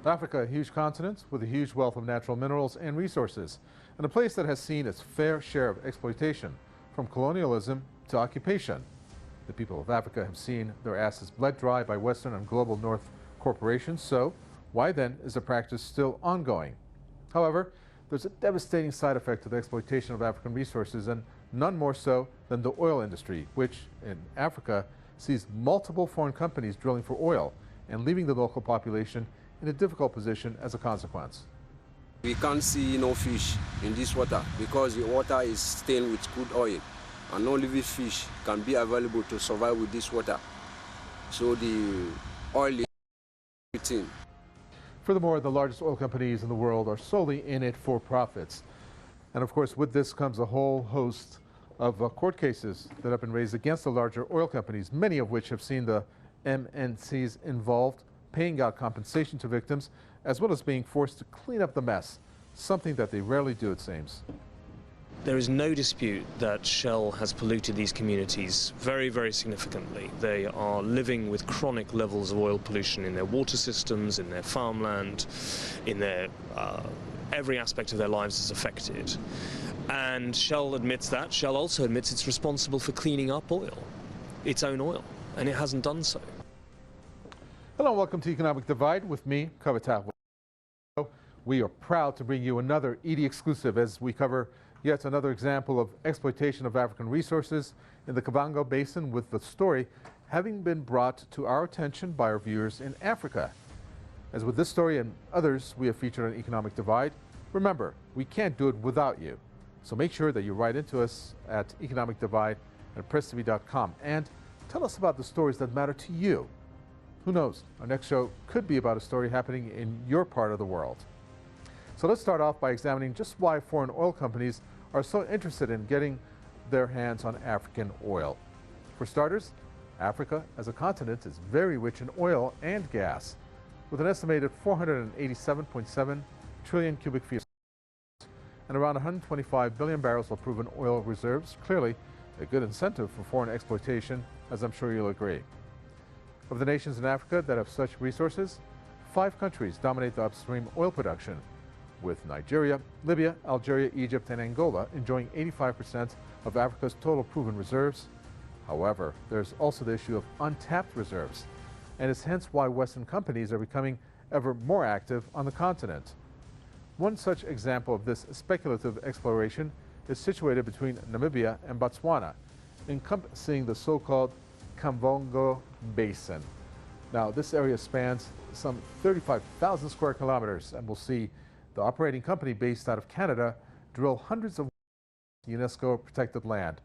Africa, a huge continent with a huge wealth of natural minerals and resources, and a place that has seen its fair share of exploitation, from colonialism to occupation. The people of Africa have seen their asses bled dry by Western and global North corporations, so why then is the practice still ongoing? However, there's a devastating side effect to the exploitation of African resources, and none more so than the oil industry, which in Africa sees multiple foreign companies drilling for oil and leaving the local population in a difficult position as a consequence. We can't see no fish in this water because the water is stained with crude oil, and no living fish can be available to survive with this water. So the oil is everything. Furthermore, the largest oil companies in the world are solely in it for profits. And of course, with this comes a whole host of court cases that have been raised against the larger oil companies, many of which have seen the MNCs involved paying out compensation to victims, as well as being forced to clean up the mess, something that they rarely do, it seems. There is no dispute that Shell has polluted these communities very, very significantly. They are living with chronic levels of oil pollution in their water systems, in their farmland, in their every aspect of their lives is affected. And Shell admits that. Shell also admits it's responsible for cleaning up oil, its own oil, and it hasn't done so. Hello and welcome to Economic Divide with me, Kavango. We are proud to bring you another ED exclusive as we cover yet another example of exploitation of African resources in the Kavango Basin, with the story having been brought to our attention by our viewers in Africa. As with this story and others we have featured on Economic Divide, remember, we can't do it without you. So make sure that you write into us at economicdivide@presstv.com and tell us about the stories that matter to you. Who knows, our next show could be about a story happening in your part of the world. So let's start off by examining just why foreign oil companies are so interested in getting their hands on African oil. For starters, Africa as a continent is very rich in oil and gas, with an estimated 487.7 trillion cubic feet and around 125 billion barrels of proven oil reserves. Clearly a good incentive for foreign exploitation, as I'm sure you'll agree. Of the nations in Africa that have such resources, 5 countries dominate the upstream oil production, with Nigeria, Libya, Algeria, Egypt, and Angola enjoying 85% of Africa's total proven reserves. However, there's also the issue of untapped reserves, and it's hence why Western companies are becoming ever more active on the continent. One such example of this speculative exploration is situated between Namibia and Botswana, encompassing the so-called Kavango Basin. Now, this area spans some 35,000 square kilometers, and we'll see the operating company based out of Canada drill hundreds of UNESCO protected land,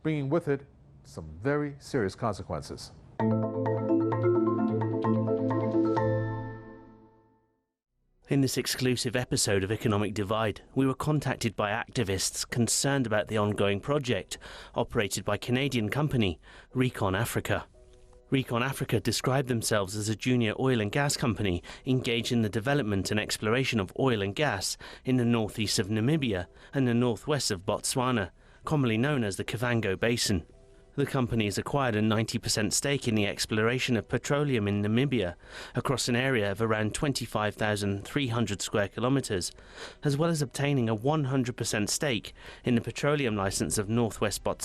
bringing with it some very serious consequences. In this exclusive episode of Economic Divide, we were contacted by activists concerned about the ongoing project operated by Canadian company Recon Africa. Recon Africa described themselves as a junior oil and gas company engaged in the development and exploration of oil and gas in the northeast of Namibia and the northwest of Botswana, commonly known as the Kavango Basin. The company has acquired a 90% stake in the exploration of petroleum in Namibia across an area of around 25,300 square kilometers, as well as obtaining a 100% stake in the petroleum license of Northwest Botswana,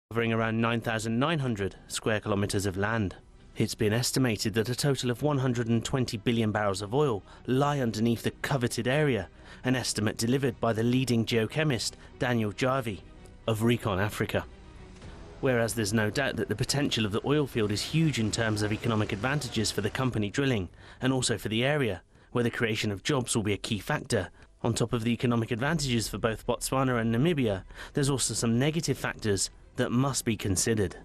covering around 9,900 square kilometers of land. It's been estimated that a total of 120 billion barrels of oil lie underneath the coveted area, an estimate delivered by the leading geochemist Daniel Jarvie of Recon Africa. Whereas there's no doubt that the potential of the oil field is huge in terms of economic advantages for the company drilling, and also for the area, where the creation of jobs will be a key factor. On top of the economic advantages for both Botswana and Namibia, there's also some negative factors that must be considered.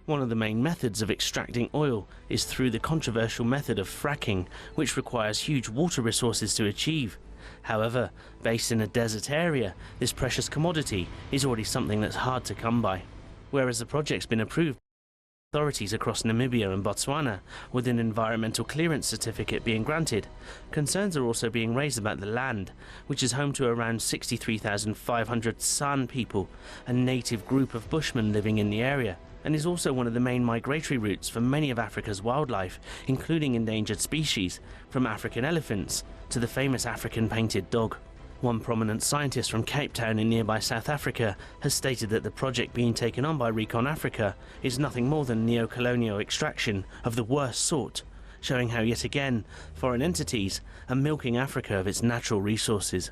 One of the main methods of extracting oil is through the controversial method of fracking, which requires huge water resources to achieve. However, based in a desert area, this precious commodity is already something that's hard to come by. Whereas the project's been approved by authorities across Namibia and Botswana, with an environmental clearance certificate being granted, concerns are also being raised about the land, which is home to around 63,500 San people, a native group of Bushmen living in the area, and is also one of the main migratory routes for many of Africa's wildlife, including endangered species, from African elephants to the famous African painted dog. One prominent scientist from Cape Town in nearby South Africa has stated that the project being taken on by Recon Africa is nothing more than neo-colonial extraction of the worst sort, showing how yet again foreign entities are milking Africa of its natural resources.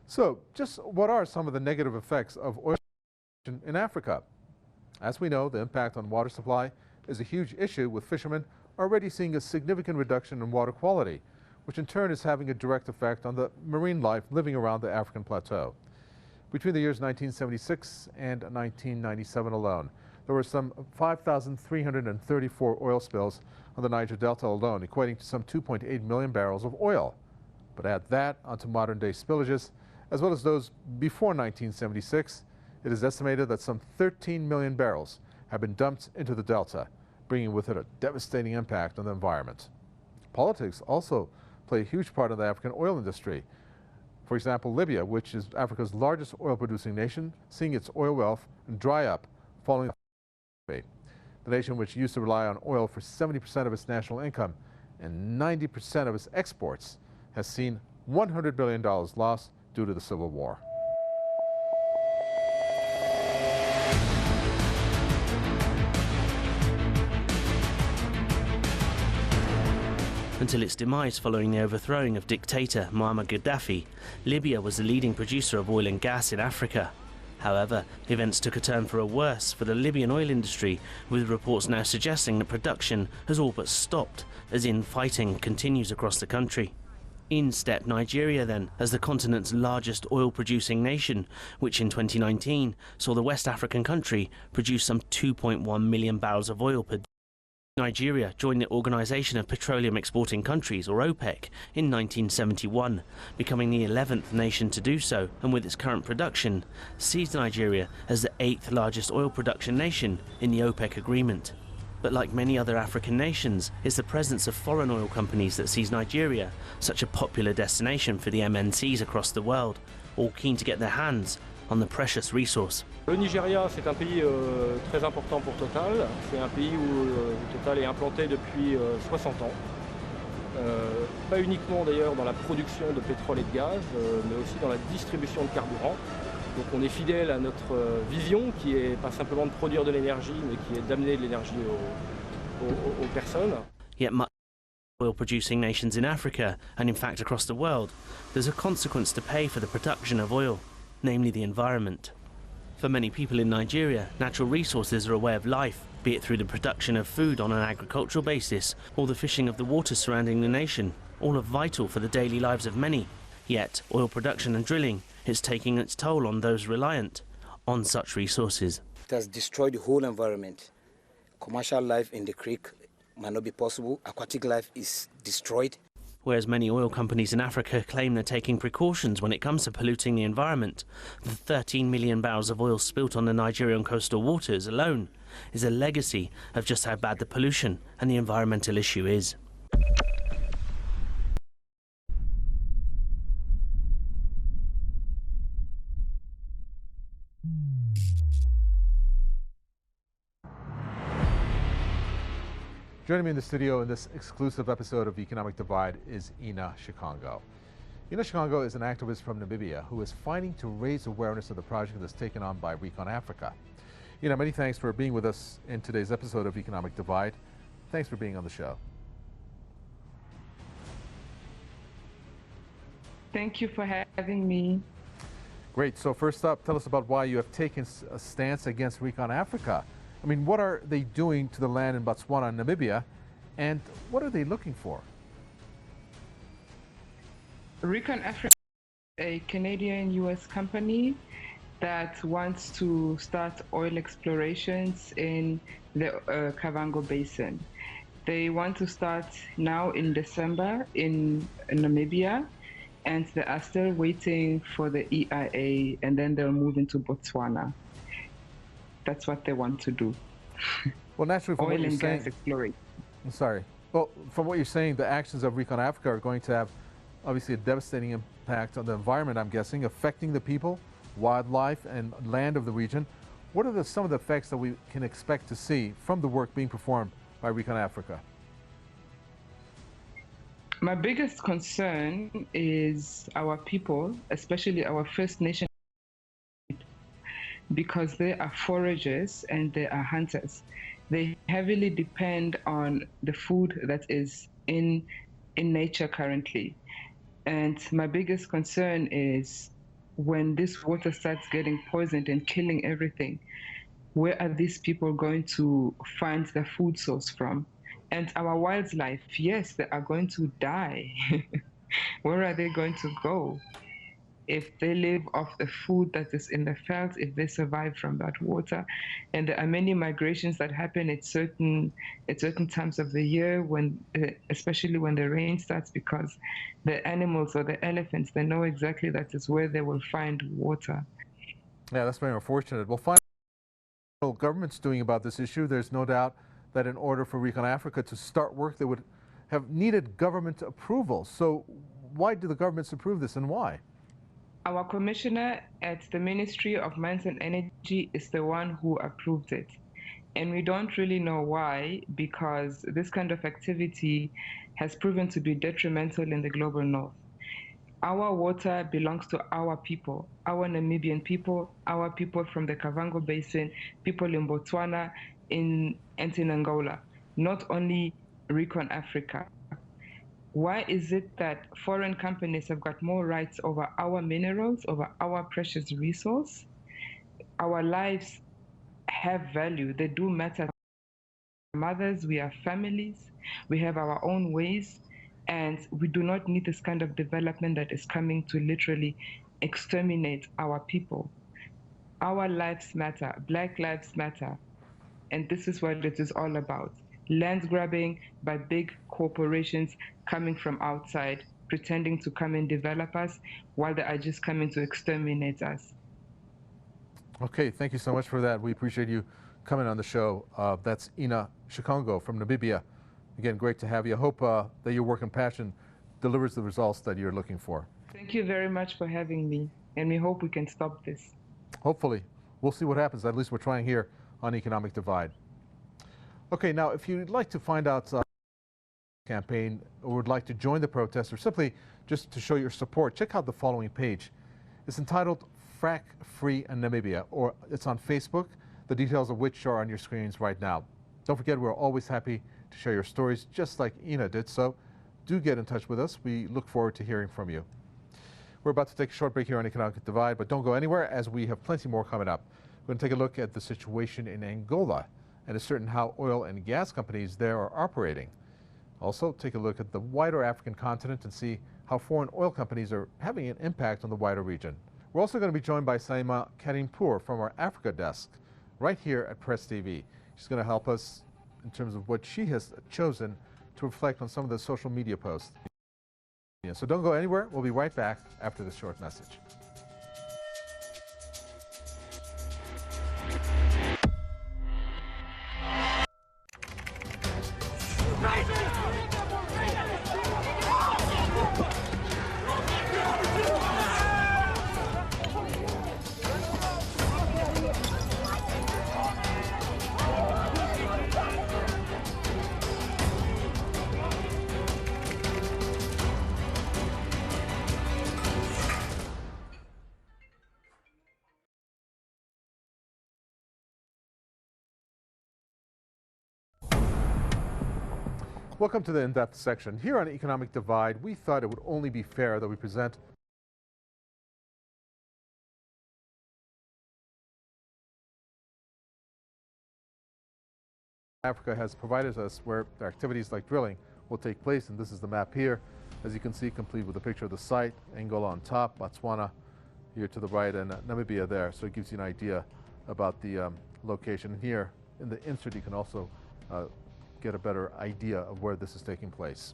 So, just what are some of the negative effects of oil in Africa? As we know, the impact on water supply is a huge issue, with fishermen already seeing a significant reduction in water quality, which in turn is having a direct effect on the marine life living around the African plateau. Between the years 1976 and 1997 alone, there were some 5,334 oil spills on the Niger Delta alone, equating to some 2.8 million barrels of oil. But add that onto modern-day spillages, as well as those before 1976, it is estimated that some 13 million barrels have been dumped into the Delta, bringing with it a devastating impact on the environment. Politics also play a huge part in the African oil industry. For example, Libya, which is Africa's largest oil-producing nation, seeing its oil wealth dry up following the nation, which used to rely on oil for 70% of its national income and 90% of its exports, has seen $100 billion lost due to the civil war. Until its demise following the overthrowing of dictator Muammar Gaddafi, Libya was the leading producer of oil and gas in Africa. However, events took a turn for the worse for the Libyan oil industry, with reports now suggesting that production has all but stopped, as infighting continues across the country. In stepped Nigeria then, as the continent's largest oil-producing nation, which in 2019 saw the West African country produce some 2.1 million barrels of oil per day. Nigeria joined the Organization of Petroleum Exporting Countries, or OPEC, in 1971, becoming the 11th nation to do so, and with its current production, sees Nigeria as the 8th largest oil production nation in the OPEC agreement. But like many other African nations, it's the presence of foreign oil companies that sees Nigeria such a popular destination for the MNCs across the world, all keen to get their hands on the precious resource. Le Nigeria, c'est un pays très important pour Total. C'est un pays où Total est implanté depuis 60 ans. Pas uniquement d'ailleurs dans la production de pétrole et de gaz, mais aussi dans la distribution de carburant. Donc on est fidèle à notre vision qui est pas simplement de produire de l'énergie, mais qui est d'amener de l'énergie aux personnes. Yet much oil-producing nations in Africa, and in fact across the world, there's a consequence to pay for the production of oil, namely the environment. For many people in Nigeria, natural resources are a way of life, be it through the production of food on an agricultural basis or the fishing of the waters surrounding the nation, all are vital for the daily lives of many. Yet, oil production and drilling is taking its toll on those reliant on such resources. It has destroyed the whole environment. Commercial life in the creek might not be possible. Aquatic life is destroyed. Whereas many oil companies in Africa claim they're taking precautions when it comes to polluting the environment, the 13 million barrels of oil spilt on the Nigerian coastal waters alone is a legacy of just how bad the pollution and the environmental issue is. Joining me in the studio in this exclusive episode of Economic Divide is Ina Shikongo. Ina Shikongo is an activist from Namibia who is fighting to raise awareness of the project that's taken on by Recon Africa. Ina, many thanks for being with us in today's episode of Economic Divide. Thanks for being on the show. Thank you for having me. Great. So first up, tell us about why you have taken a stance against Recon Africa. I mean, what are they doing to the land in Botswana and Namibia, and what are they looking for? Recon Africa is a Canadian-US company that wants to start oil explorations in the Kavango Basin. They want to start now in December in Namibia, and they are still waiting for the EIA, and then they'll move into Botswana. That's what they want to do. Well, naturally, from what you're saying, exploration. I'm sorry. Well, from what you're saying, the actions of Recon Africa are going to have obviously a devastating impact on the environment, I'm guessing, affecting the people, wildlife, and land of the region. What are some of the effects that we can expect to see from the work being performed by Recon Africa? My biggest concern is our people, especially our First Nation, because they are foragers and they are hunters. They heavily depend on the food that is in nature currently. And my biggest concern is when this water starts getting poisoned and killing everything, where are these people going to find the food source from? And our wildlife, yes, they are going to die. Where are they going to go? If they live off the food that is in the fields, if they survive from that water. And there are many migrations that happen at certain times of the year, when, especially when the rain starts, because the animals or the elephants, they know exactly that is where they will find water. Yeah, that's very unfortunate. Well, finally, what the government's doing about this issue, there's no doubt that in order for Recon Africa to start work, they would have needed government approval. So why do the governments approve this, and why? Our commissioner at the Ministry of Mines and Energy is the one who approved it. And we don't really know why, because this kind of activity has proven to be detrimental in the global north. Our water belongs to our people, our Namibian people, our people from the Kavango Basin, people in Botswana, and in Angola, not only Recon Africa. Why is it that foreign companies have got more rights over our minerals, over our precious resource? Our lives have value. They do matter. Mothers, we are families. We have our own ways, and we do not need this kind of development that is coming to literally exterminate our people. Our lives matter. Black lives matter. And this is what it is all about. Land grabbing by big corporations coming from outside, pretending to come and develop us while they are just coming to exterminate us. Okay, thank you so much for that. We appreciate you coming on the show. That's Ina Shikongo from Namibia. Again, great to have you. I hope that your work and passion delivers the results that you're looking for. Thank you very much for having me, and we hope we can stop this. Hopefully. We'll see what happens. At least we're trying here on Economic Divide. Okay, now if you'd like to find out campaign or would like to join the protest or simply just to show your support, check out the following page. It's entitled Frack Free in Namibia, or it's on Facebook, the details of which are on your screens right now. Don't forget, we're always happy to share your stories, just like Ina did, so do get in touch with us. We look forward to hearing from you. We're about to take a short break here on Economic Divide, but don't go anywhere, as we have plenty more coming up. We're going to take a look at the situation in Angola and ascertain how oil and gas companies there are operating. Also, take a look at the wider African continent and see how foreign oil companies are having an impact on the wider region. We're also going to be joined by Saima Karimpour from our Africa desk right here at Press TV. She's going to help us in terms of what she has chosen to reflect on some of the social media posts. So don't go anywhere. We'll be right back after this short message. Welcome to the in-depth section. Here on Economic Divide, we thought it would only be fair that we present Africa has provided us where activities like drilling will take place, and this is the map here. As you can see, complete with a picture of the site, Angola on top, Botswana here to the right, and Namibia there. So it gives you an idea about the location. Here in the insert, you can also get a better idea of where this is taking place.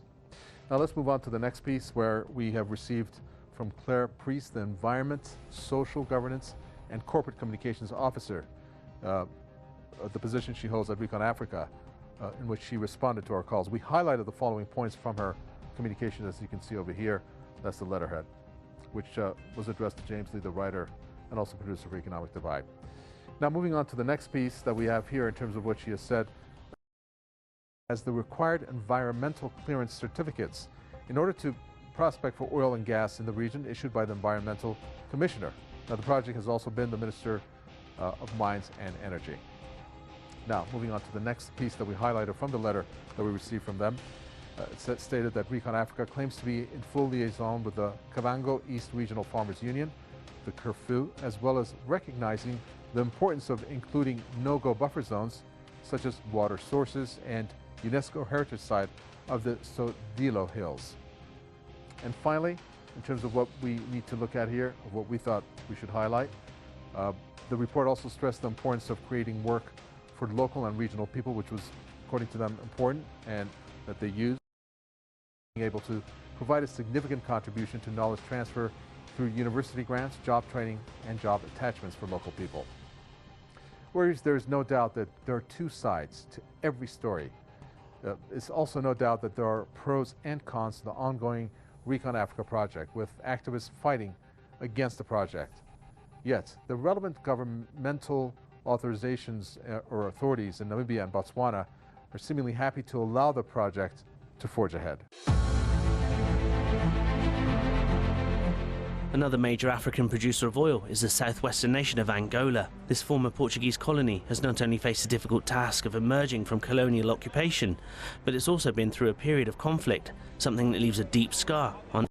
Now let's move on to the next piece, where we have received from Claire Priest, the Environment, Social Governance and Corporate Communications Officer, the position she holds at Recon Africa, in which she responded to our calls. We highlighted the following points from her communication, as you can see over here. That's the letterhead, which was addressed to James Lee, the writer and also producer of Economic Divide. Now moving on to the next piece that we have here in terms of what she has said, as the required environmental clearance certificates in order to prospect for oil and gas in the region issued by the Environmental Commissioner. Now the project has also been the Minister of Mines and Energy. Now moving on to the next piece that we highlighted from the letter that we received from them. It stated that Recon Africa claims to be in full liaison with the Kavango East Regional Farmers Union, the Kerfu, as well as recognizing the importance of including no-go buffer zones such as water sources and UNESCO heritage site of the Sodilo Hills. And finally, in terms of what we need to look at here, of what we thought we should highlight, the report also stressed the importance of creating work for local and regional people, which was, according to them, important, and that they used being able to provide a significant contribution to knowledge transfer through university grants, job training, and job attachments for local people. Whereas there is no doubt that there are two sides to every story. It's also no doubt that there are pros and cons to the ongoing Recon Africa project, with activists fighting against the project. Yet, the relevant governmental authorizations or authorities in Namibia and Botswana are seemingly happy to allow the project to forge ahead. Another major African producer of oil is the southwestern nation of Angola. This former Portuguese colony has not only faced a difficult task of emerging from colonial occupation, but it's also been through a period of conflict, something that leaves a deep scar on.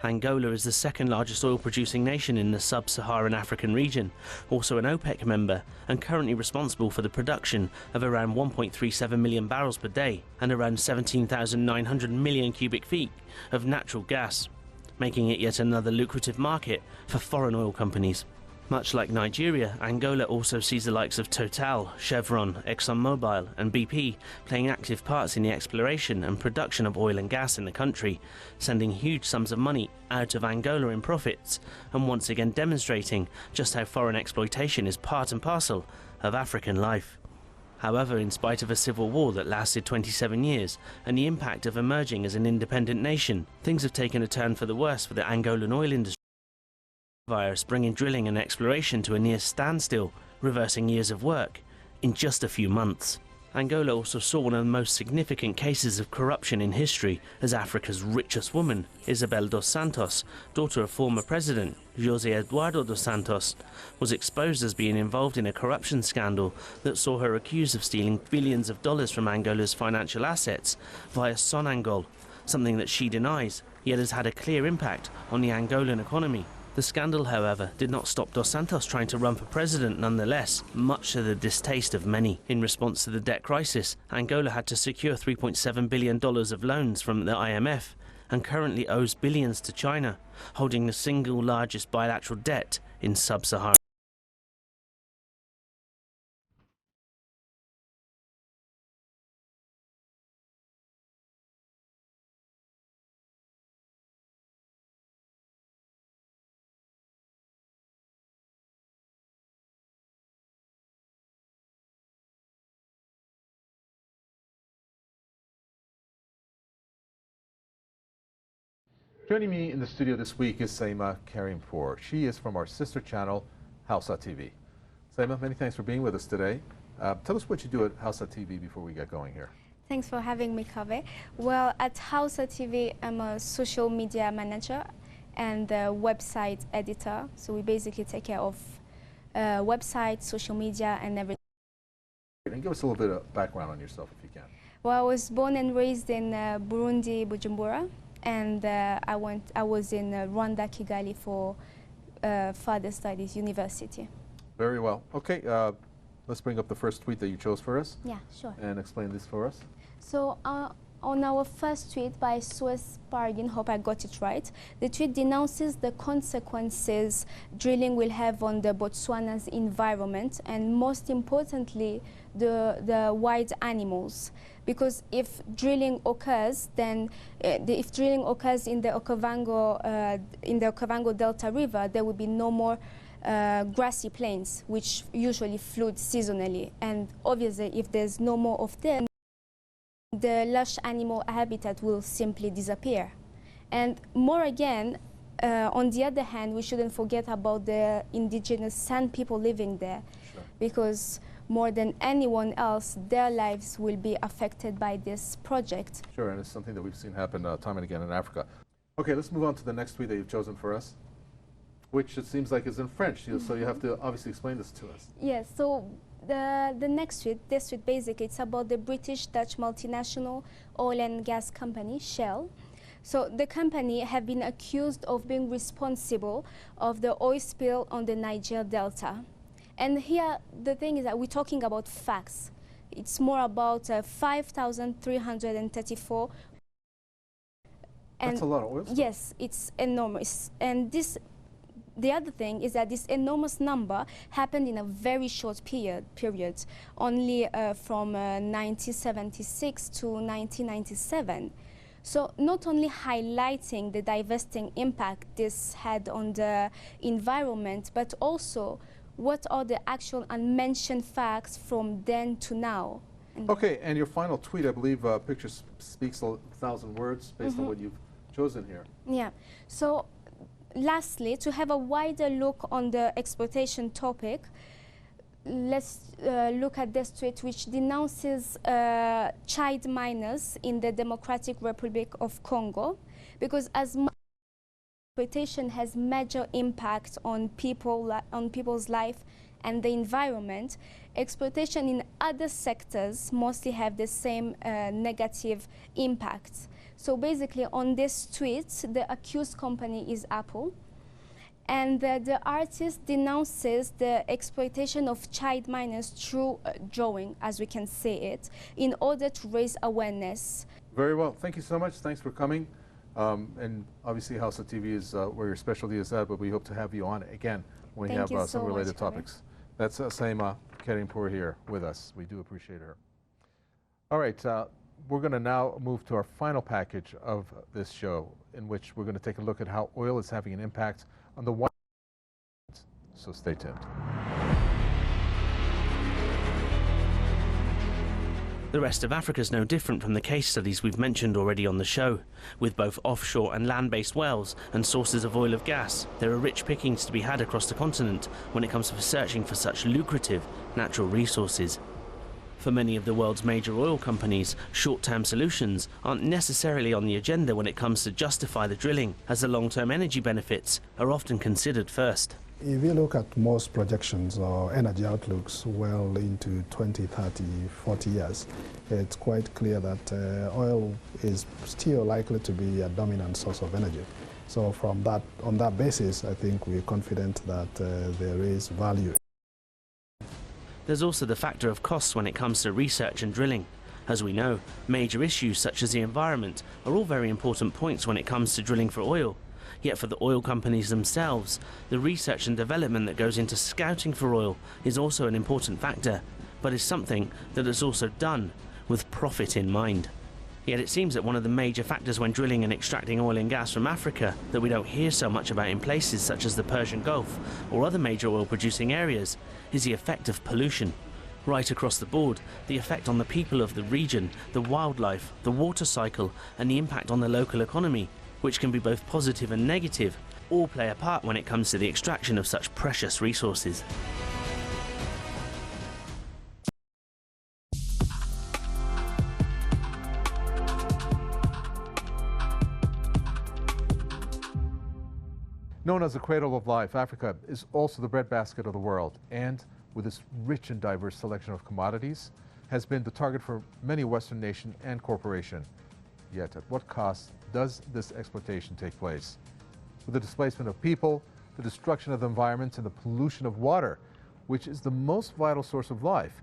Angola is the second largest oil-producing nation in the sub-Saharan African region, also an OPEC member, and currently responsible for the production of around 1.37 million barrels per day and around 17,900 million cubic feet of natural gas, making it yet another lucrative market for foreign oil companies. Much like Nigeria, Angola also sees the likes of Total, Chevron, ExxonMobil and BP playing active parts in the exploration and production of oil and gas in the country, sending huge sums of money out of Angola in profits, and once again demonstrating just how foreign exploitation is part and parcel of African life. However, in spite of a civil war that lasted 27 years and the impact of emerging as an independent nation, things have taken a turn for the worse for the Angolan oil industry. Virus bringing drilling and exploration to a near standstill, reversing years of work in just a few months. Angola also saw one of the most significant cases of corruption in history, as Africa's richest woman, Isabel dos Santos, daughter of former president José Eduardo dos Santos, was exposed as being involved in a corruption scandal that saw her accused of stealing billions of dollars from Angola's financial assets via Sonangol, something that she denies, yet has had a clear impact on the Angolan economy. The scandal, however, did not stop Dos Santos trying to run for president nonetheless, much to the distaste of many. In response to the debt crisis, Angola had to secure $3.7 billion of loans from the IMF and currently owes billions to China, holding the single largest bilateral debt in sub-Saharan. Joining me in the studio this week is Saima Karimpour. She is from our sister channel, Hausa TV. Saima, many thanks for being with us today. Tell us what you do at Hausa TV before we get going here. Thanks for having me, Kave. Well, at Hausa TV, I'm a social media manager and a website editor. So we basically take care of websites, social media, and everything. And give us a little bit of background on yourself, if you can. Well, I was born and raised in Burundi, Bujumbura. And I was in Rwanda, Kigali for further studies, university. Very well. Okay, let's bring up the first tweet that you chose for us. Yeah, sure. And explain this for us. So on our first tweet by Swiss Pargin, hope I got it right, the tweet denounces the consequences drilling will have on the Botswana's environment and most importantly, the wild animals. Because if drilling occurs, then if drilling occurs in the Okavango Delta River, there will be no more grassy plains, which usually flood seasonally. And obviously, if there's no more of them, the lush animal habitat will simply disappear. And more again, on the other hand, we shouldn't forget about the indigenous San people living there, sure, because more than anyone else, their lives will be affected by this project. Sure, and it's something that we've seen happen time and again in Africa. Okay, let's move on to the next tweet that you've chosen for us, which it seems like is in French, so you have to obviously explain this to us. Yes, so the next tweet, this tweet basically, it's about the British-Dutch multinational oil and gas company, Shell. So the company have been accused of being responsible of the oil spill on the Niger Delta. And here, the thing is that we're talking about facts. It's more about 5,334. That's a lot of oil spill. Yes, it's enormous. And this, the other thing is that this enormous number happened in a very short period, only from 1976 to 1997. So not only highlighting the devastating impact this had on the environment, but also what are the actual unmentioned facts from then to now. Okay, and your final tweet, I believe, picture speaks 1,000 words based on what you've chosen here. Yeah. So lastly, to have a wider look on the exploitation topic, let's look at this tweet which denounces child miners in the Democratic Republic of Congo, because as exploitation has major impact on people's life and the environment, exploitation in other sectors mostly have the same negative impact. So basically on this tweet, the accused company is Apple. And the artist denounces the exploitation of child miners through drawing, as we can say it, in order to raise awareness. Very well. Thank you so much. Thanks for coming. And obviously, Hausa TV is where your specialty is at, but we hope to have you on again when we have some related topics. That's Saima Kerimpour here with us. We do appreciate her. All right. We're going to now move to our final package of this show, in which we're going to take a look at how oil is having an impact on the wild. So stay tuned. The rest of Africa is no different from the case studies we've mentioned already on the show. With both offshore and land-based wells and sources of oil and gas, there are rich pickings to be had across the continent when it comes to searching for such lucrative natural resources. For many of the world's major oil companies, short-term solutions aren't necessarily on the agenda when it comes to justify the drilling, as the long-term energy benefits are often considered first. If you look at most projections or energy outlooks well into 20, 30, 40 years, it's quite clear that oil is still likely to be a dominant source of energy. So from that, on that basis, I think we're confident that there is value. There's also the factor of costs when it comes to research and drilling. As we know, major issues such as the environment are all very important points when it comes to drilling for oil. Yet for the oil companies themselves, the research and development that goes into scouting for oil is also an important factor, but is something that is also done with profit in mind. Yet it seems that one of the major factors when drilling and extracting oil and gas from Africa that we don't hear so much about in places such as the Persian Gulf or other major oil-producing areas is the effect of pollution. Right across the board, the effect on the people of the region, the wildlife, the water cycle, and the impact on the local economy, which can be both positive and negative, all play a part when it comes to the extraction of such precious resources. Known as the cradle of life, Africa is also the breadbasket of the world, and with its rich and diverse selection of commodities, has been the target for many Western nations and corporations. Yet, at what cost does this exploitation take place? With the displacement of people, the destruction of the environment, and the pollution of water, which is the most vital source of life,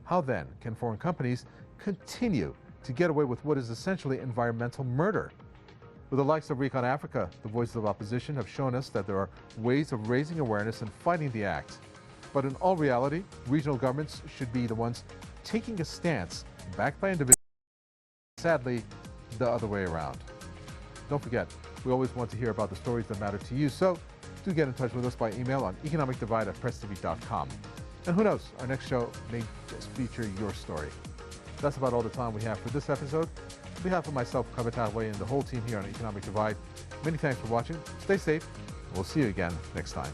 how then can foreign companies continue to get away with what is essentially environmental murder? With the likes of Recon Africa, the voices of opposition have shown us that there are ways of raising awareness and fighting the act. But in all reality, regional governments should be the ones taking a stance backed by individuals. Sadly, the other way around. Don't forget, we always want to hear about the stories that matter to you, so do get in touch with us by email on economicdivide@presstv.com. And who knows, our next show may just feature your story. That's about all the time we have for this episode. On behalf of myself, Kavataway, and the whole team here on Economic Divide, many thanks for watching. Stay safe, and we'll see you again next time.